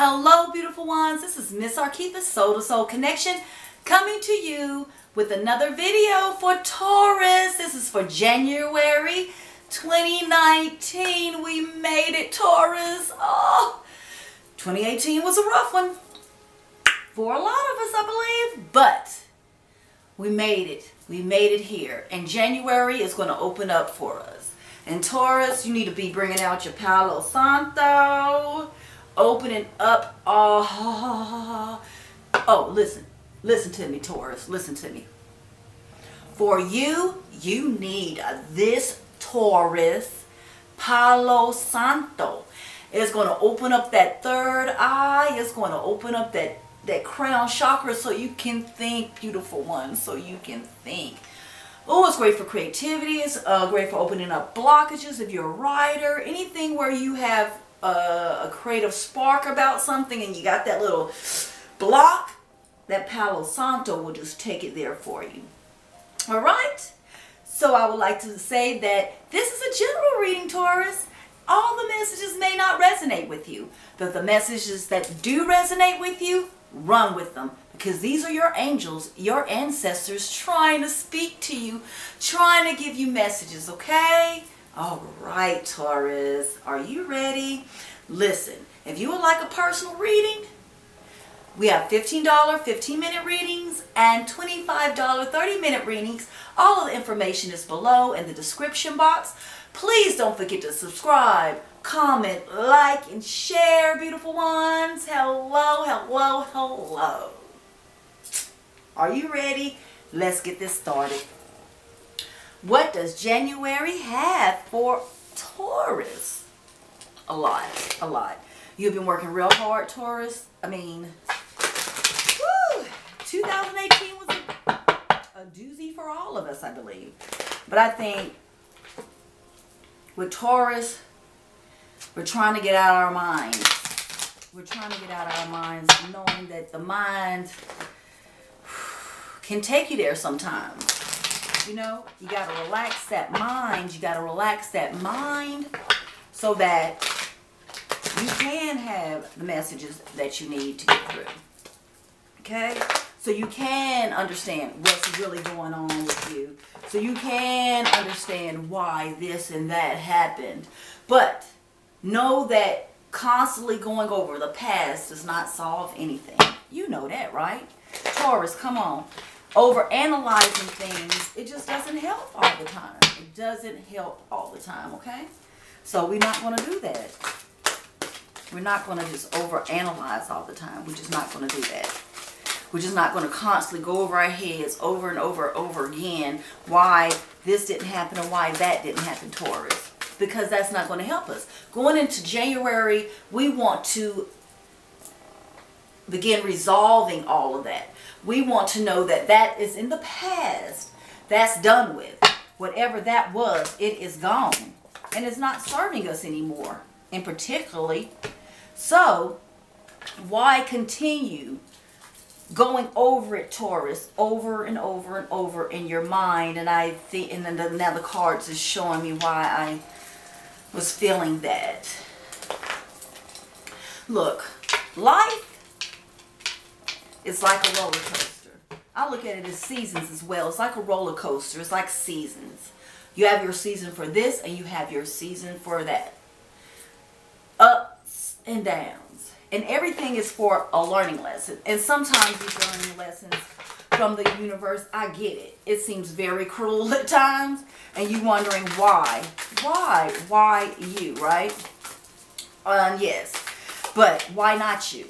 Hello, beautiful ones. This is Miss Arketha, Soul to Soul Connection, coming to you with another video for Taurus. This is for January 2019. We made it, Taurus. Oh, 2018 was a rough one for a lot of us, I believe, but we made it. We made it here, and January is going to open up for us. And Taurus, you need to be bringing out your Palo Santo, opening up. Oh, listen to me, Taurus. Listen to me. For you, you need this Taurus Palo Santo. It's going to open up that third eye. It's going to open up that crown chakra so you can think, beautiful one, so you can think. Oh, it's great for creativity. It's great for opening up blockages if you're a writer. Anything where you have a creative spark about something and you got that little block, that Palo Santo will just take it there for you. All right? So I would like to say that this is a general reading, Taurus. All the messages may not resonate with you, but the messages that do resonate with you, run with them, because these are your angels, your ancestors trying to speak to you, trying to give you messages, okay? All right, Taurus, are you ready? Listen, if you would like a personal reading, we have $15 15-minute readings and $25 30-minute readings. All of the information is below in the description box. Please don't forget to subscribe, comment, like, and share, beautiful ones. Hello, hello, hello. Are you ready? Let's get this started. What does January have for Taurus? A lot, a lot. You've been working real hard, Taurus. I mean, woo, 2018 was a doozy for all of us, I believe. But I think with Taurus, we're trying to get out of our minds. We're trying to get out of our minds, knowing that the mind can take you there sometimes. You know, you got to relax that mind. You got to relax that mind so that you can have the messages that you need to get through. Okay? So you can understand what's really going on with you. So you can understand why this and that happened. But know that constantly going over the past does not solve anything. You know that, right? Taurus, come on. Over-analyzing things, it just doesn't help all the time. It doesn't help all the time, okay? So we're not going to do that. We're not going to just over-analyze all the time. We're just not going to do that. We're just not going to constantly go over our heads over and over and over again why this didn't happen and why that didn't happen, Taurus. Because that's not going to help us. Going into January, we want to begin resolving all of that. We want to know that that is in the past. That's done with. Whatever that was, it is gone. And it's not serving us anymore. And particularly, so why continue going over it, Taurus, over and over and over in your mind? And I think, and then now the cards is showing me why I was feeling that. Look, life is like a roller coaster. I look at it as seasons as well. It's like a roller coaster. It's like seasons. You have your season for this and you have your season for that. Ups and downs. And everything is for a learning lesson. And sometimes these learning lessons from the universe, I get it. It seems very cruel at times. And you wondering why. Why you, right? Yes. But why not you?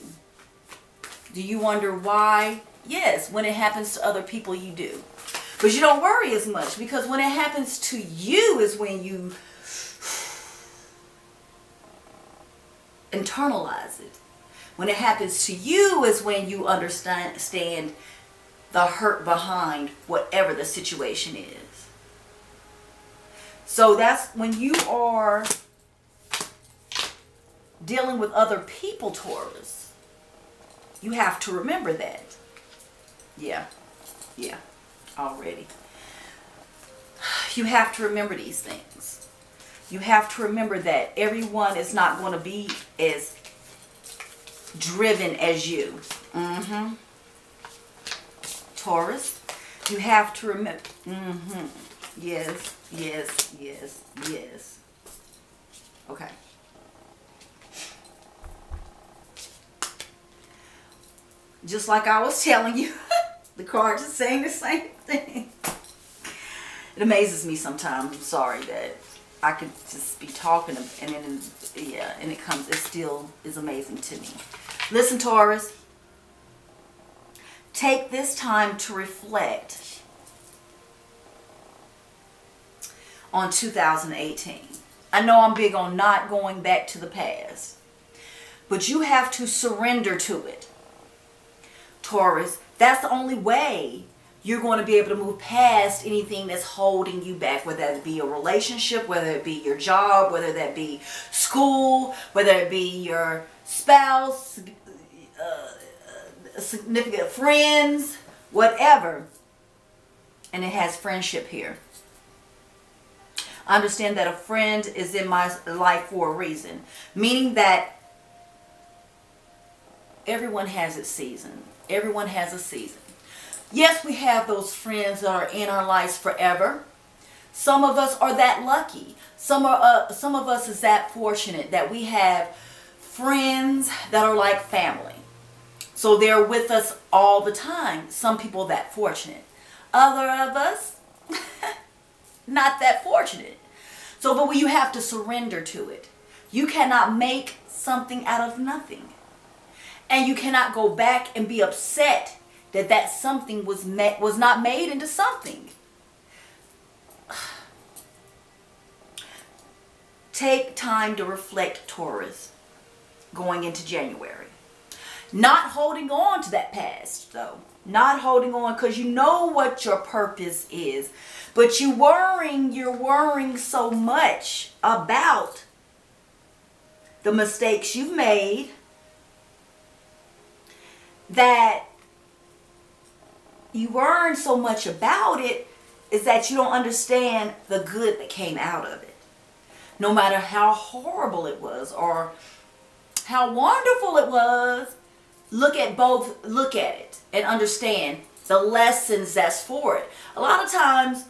Do you wonder why? Yes, when it happens to other people, you do. But you don't worry as much, because when it happens to you is when you internalize it. When it happens to you is when you understand the hurt behind whatever the situation is. So that's when you are dealing with other people, Taurus. You have to remember that. Yeah, already. You have to remember these things. You have to remember that everyone is not going to be as driven as you. Taurus, you have to remember. Yes, yes, yes, yes. Okay. Just like I was telling you, the cards are saying the same thing. It amazes me sometimes. I'm sorry that I could just be talking and then, yeah, and it still is amazing to me. Listen, Taurus, take this time to reflect on 2018. I know I'm big on not going back to the past, but you have to surrender to it. Taurus, that's the only way you're going to be able to move past anything that's holding you back, whether it be a relationship, whether it be your job, whether that be school, whether it be your spouse, significant friends, whatever. And it has friendship here. I understand that a friend is in my life for a reason, meaning that everyone has its season. Everyone has a season. Yes, we have those friends that are in our lives forever. Some of us are that lucky. Some of us is that fortunate that we have friends that are like family. So they're with us all the time. Some people that fortunate. Other of us, not that fortunate. So, but you have to surrender to it. You cannot make something out of nothing. And you cannot go back and be upset that that something was not made into something. Take time to reflect, Taurus, going into January. Not holding on to that past, though. Not holding on, because you know what your purpose is. But you're worrying so much about the mistakes you've made that you worry so much about it is that you don't understand the good that came out of it. No matter how horrible it was or how wonderful it was, look at it and understand the lessons that's for it. A lot of times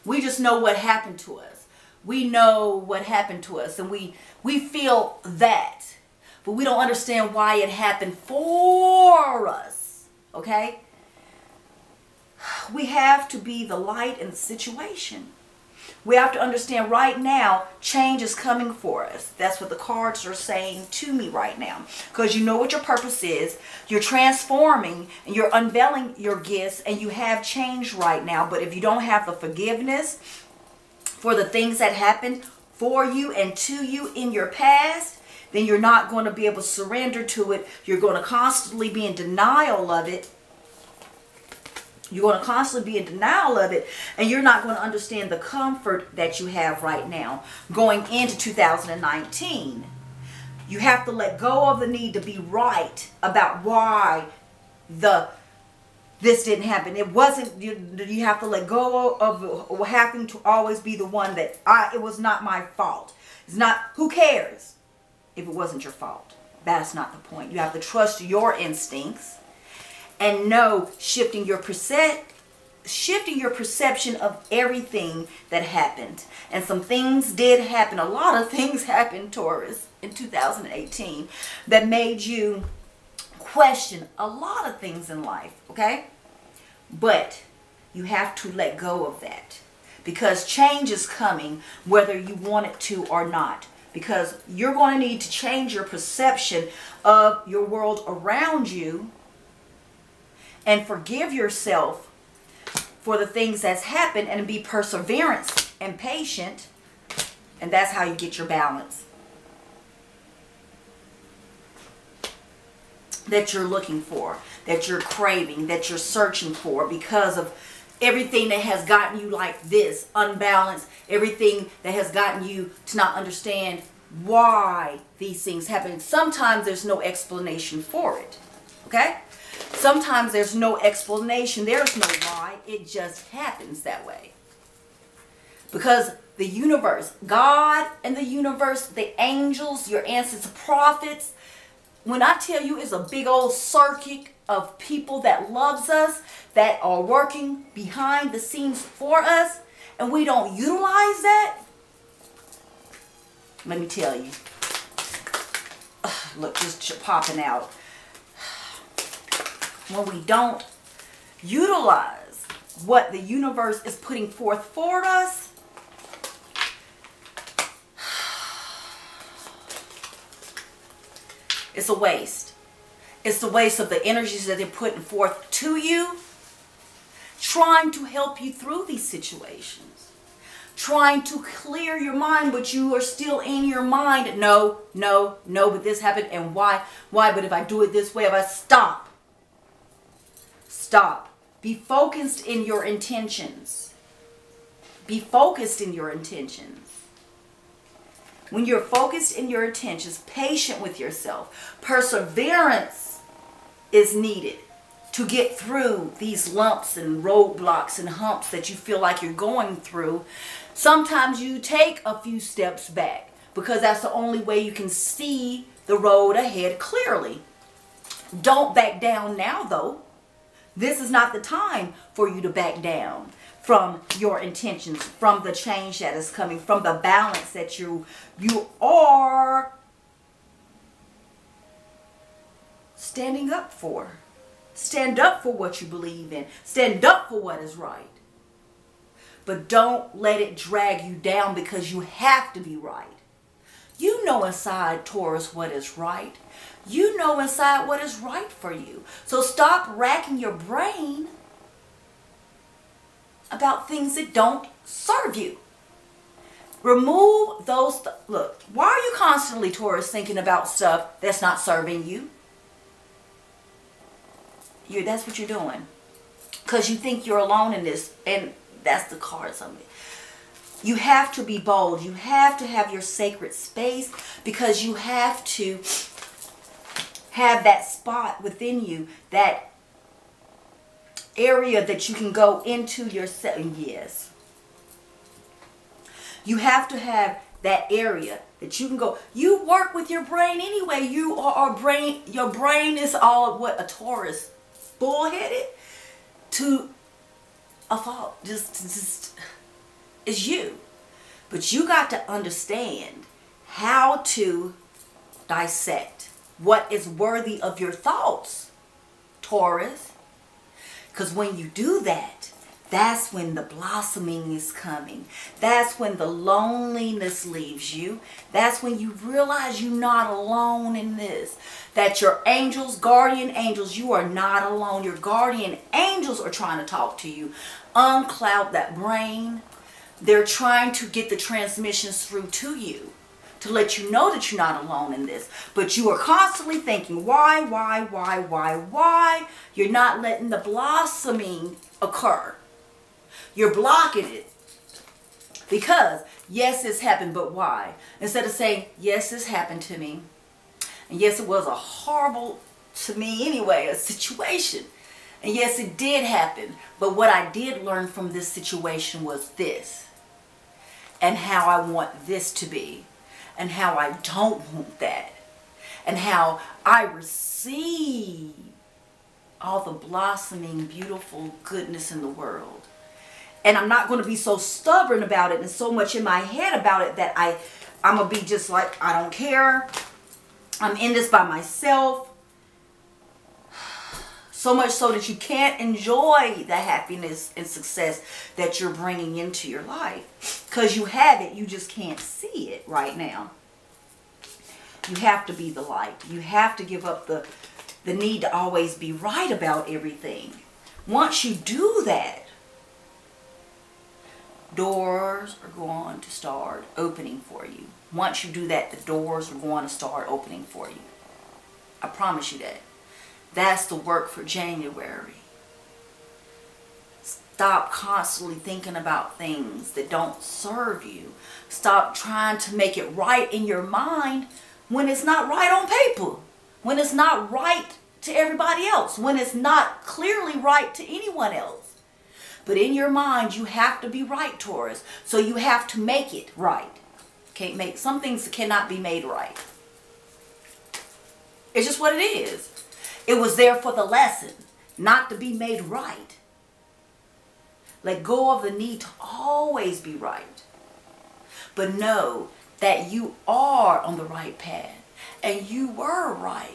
we just know what happened to us. We know what happened to us and we feel that. But we don't understand why it happened for us. Okay? We have to be the light in the situation. We have to understand right now, change is coming for us. That's what the cards are saying to me right now. Because you know what your purpose is. You're transforming and you're unveiling your gifts and you have change right now. But if you don't have the forgiveness for the things that happened for you and to you in your past, then you're not going to be able to surrender to it. You're going to constantly be in denial of it. You're going to constantly be in denial of it, and you're not going to understand the comfort that you have right now going into 2019. You have to let go of the need to be right about why this didn't happen. It wasn't, you have to let go of having to always be the one that it was not my fault. It's not, who cares if it wasn't your fault? That's not the point. You have to trust your instincts. And know, shifting your perception of everything that happened. And some things did happen. A lot of things happened, Taurus, in 2018 that made you question a lot of things in life, okay? But you have to let go of that. Because change is coming whether you want it to or not. Because you're going to need to change your perception of your world around you and forgive yourself for the things that's happened and be perseverance and patient. And that's how you get your balance that you're looking for, that you're craving, that you're searching for because of everything that has gotten you like this, unbalanced, everything that has gotten you to not understand why these things happen. Sometimes there's no explanation for it, okay? Sometimes there's no explanation. There's no why. It just happens that way. Because the universe, God and the universe, the angels, your ancestors, prophets. When I tell you it's a big old circuit of people that loves us, that are working behind the scenes for us, and we don't utilize that, let me tell you. Look, just popping out. When we don't utilize what the universe is putting forth for us, it's a waste. It's the waste of the energies that they're putting forth to you, trying to help you through these situations, trying to clear your mind, but you are still in your mind. No, but this happened, and why? But if I do it this way, if I stop. Be focused in your intentions. Be focused in your intentions. When you're focused in your intentions, patient with yourself, perseverance is needed to get through these lumps and roadblocks and humps that you feel like you're going through. Sometimes you take a few steps back because that's the only way you can see the road ahead clearly. Don't back down now, though. This is not the time for you to back down from your intentions, from the change that is coming, from the balance that you are standing up for. Stand up for what you believe in. Stand up for what is right. But don't let it drag you down because you have to be right. You know inside, Taurus, what is right. You know inside what is right for you. So stop racking your brain about things that don't serve you. Remove those. Look, why are you constantly, Taurus, thinking about stuff that's not serving you? That's what you're doing. Because you think you're alone in this. And that's the cards of it. You have to be bold. You have to have your sacred space, because you have to have that spot within you, that area that you can go into yourself. Yes. You have to have that area that you can go. You work with your brain anyway. You are a brain. Your brain is all what a Taurus, bullheaded to a fault. Just is you. But you got to understand how to dissect what is worthy of your thoughts, Taurus. Because when you do that, that's when the blossoming is coming. That's when the loneliness leaves you. That's when you realize you're not alone in this. That your angels, guardian angels, you are not alone. Your guardian angels are trying to talk to you. Uncloud that brain. They're trying to get the transmissions through to you, to let you know that you're not alone in this. But you are constantly thinking, why? You're not letting the blossoming occur. You're blocking it. Because, yes, this happened, but why? Instead of saying, yes, this happened to me. And yes, it was a horrible, to me anyway, a situation. And yes, it did happen. But what I did learn from this situation was this. And how I want this to be. And how I don't want that. And how I receive all the blossoming, beautiful goodness in the world. And I'm not going to be so stubborn about it and so much in my head about it that I'm going to be just like, I don't care. I'm in this by myself. So much so that you can't enjoy the happiness and success that you're bringing into your life. Because you have it, you just can't see it right now. You have to be the light. You have to give up the need to always be right about everything. Once you do that, doors are going to start opening for you. Once you do that, the doors are going to start opening for you. I promise you that. That's the work for January. Stop constantly thinking about things that don't serve you. Stop trying to make it right in your mind when it's not right on paper. When it's not right to everybody else. When it's not clearly right to anyone else. But in your mind, you have to be right, Taurus. So you have to make it right. Can't make, some things cannot be made right. It's just what it is. It was there for the lesson, not to be made right. Let go of the need to always be right. But know that you are on the right path and you were right.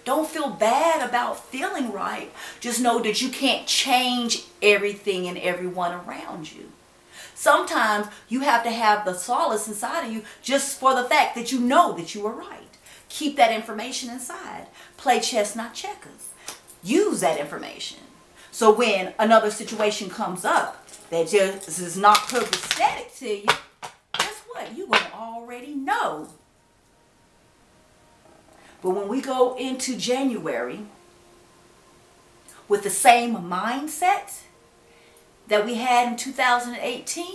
Don't feel bad about feeling right. Just know that you can't change everything and everyone around you. Sometimes you have to have the solace inside of you just for the fact that you know that you were right. Keep that information inside. Play chess, not checkers. Use that information. So when another situation comes up that just is not copacetic to you, guess what? You're going to already know. But when we go into January with the same mindset that we had in 2018,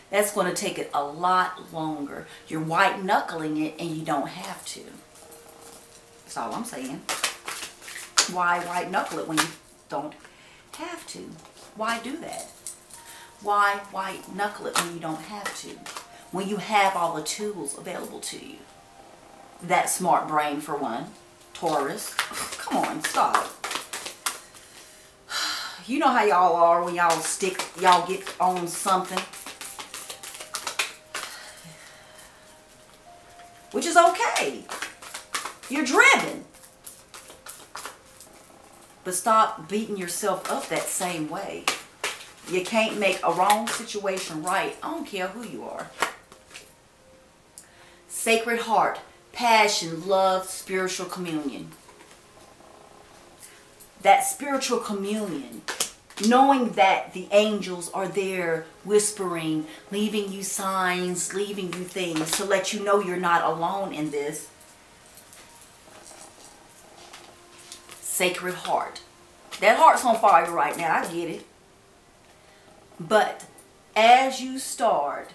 that's going to take it a lot longer. You're white knuckling it and you don't have to. That's all I'm saying. Why white knuckle it when you don't have to? Why do that? Why white knuckle it when you don't have to? When you have all the tools available to you. That smart brain for one. Taurus. Come on, stop. You know how y'all are when y'all get on something. Which is okay. You're driven. But stop beating yourself up that same way. You can't make a wrong situation right. I don't care who you are. Sacred heart, passion, love, spiritual communion. That spiritual communion, knowing that the angels are there whispering, leaving you signs, leaving you things to let you know you're not alone in this. Sacred heart. That heart's on fire right now. I get it. But as you start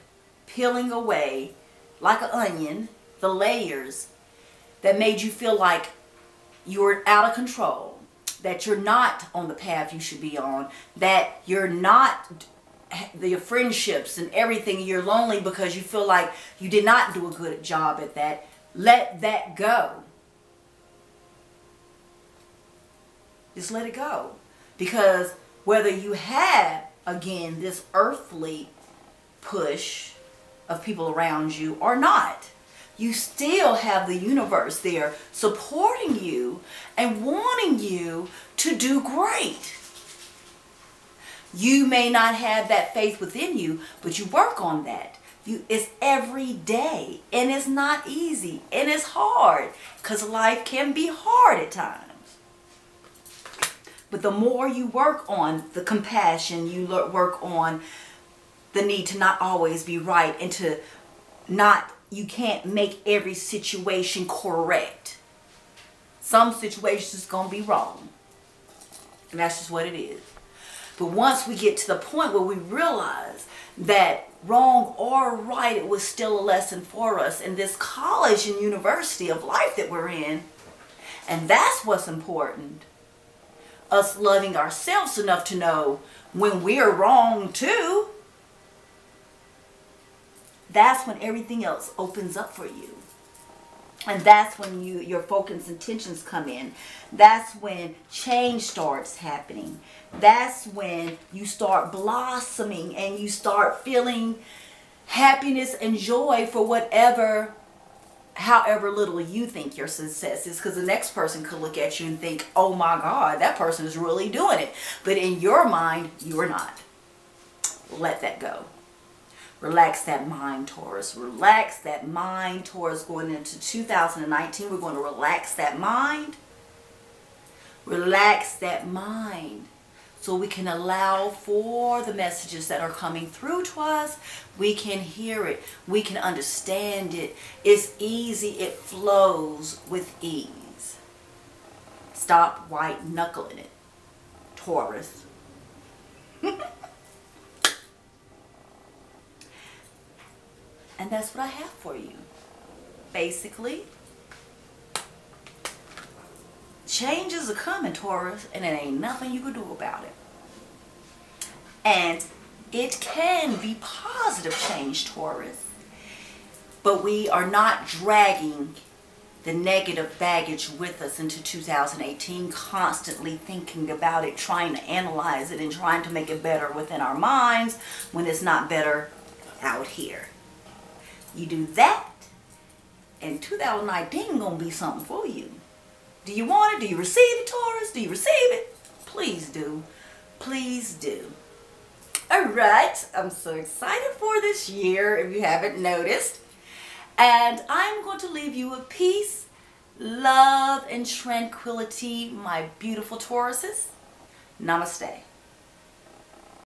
peeling away like an onion, the layers that made you feel like you were out of control, that you're not on the path you should be on, that you're not the friendships and everything, you're lonely because you feel like you did not do a good job at that, let that go. Just let it go. Because whether you have, again, this earthly push of people around you or not, you still have the universe there supporting you and wanting you to do great. You may not have that faith within you, but you work on that. It's every day, and it's not easy, and it's hard, because life can be hard at times. But the more you work on the compassion, you work on the need to not always be right, and to not, you can't make every situation correct. Some situations are going to be wrong. And that's just what it is. But once we get to the point where we realize that wrong or right, it was still a lesson for us in this college and university of life that we're in. And that's what's important. Us loving ourselves enough to know when we're wrong too. That's when everything else opens up for you. And that's when your focus and intentions come in. That's when change starts happening. That's when you start blossoming and you start feeling happiness and joy for however little you think your success is. Because the next person could look at you and think, oh my God, that person is really doing it. But in your mind, you are not. Let that go. Relax that mind, Taurus. Relax that mind, Taurus. Going into 2019, we're going to relax that mind. Relax that mind so we can allow for the messages that are coming through to us. We can hear it. We can understand it. It's easy. It flows with ease. Stop white knuckling it, Taurus. And that's what I have for you. Basically, changes are coming, Taurus, and there ain't nothing you can do about it. And it can be positive change, Taurus. But we are not dragging the negative baggage with us into 2018, constantly thinking about it, trying to analyze it, and trying to make it better within our minds when it's not better out here. You do that, and 2019 gonna be something for you. Do you want it? Do you receive it, Taurus? Do you receive it? Please do. Please do. All right, I'm so excited for this year, if you haven't noticed. And I'm going to leave you with peace, love, and tranquility, my beautiful Tauruses. Namaste.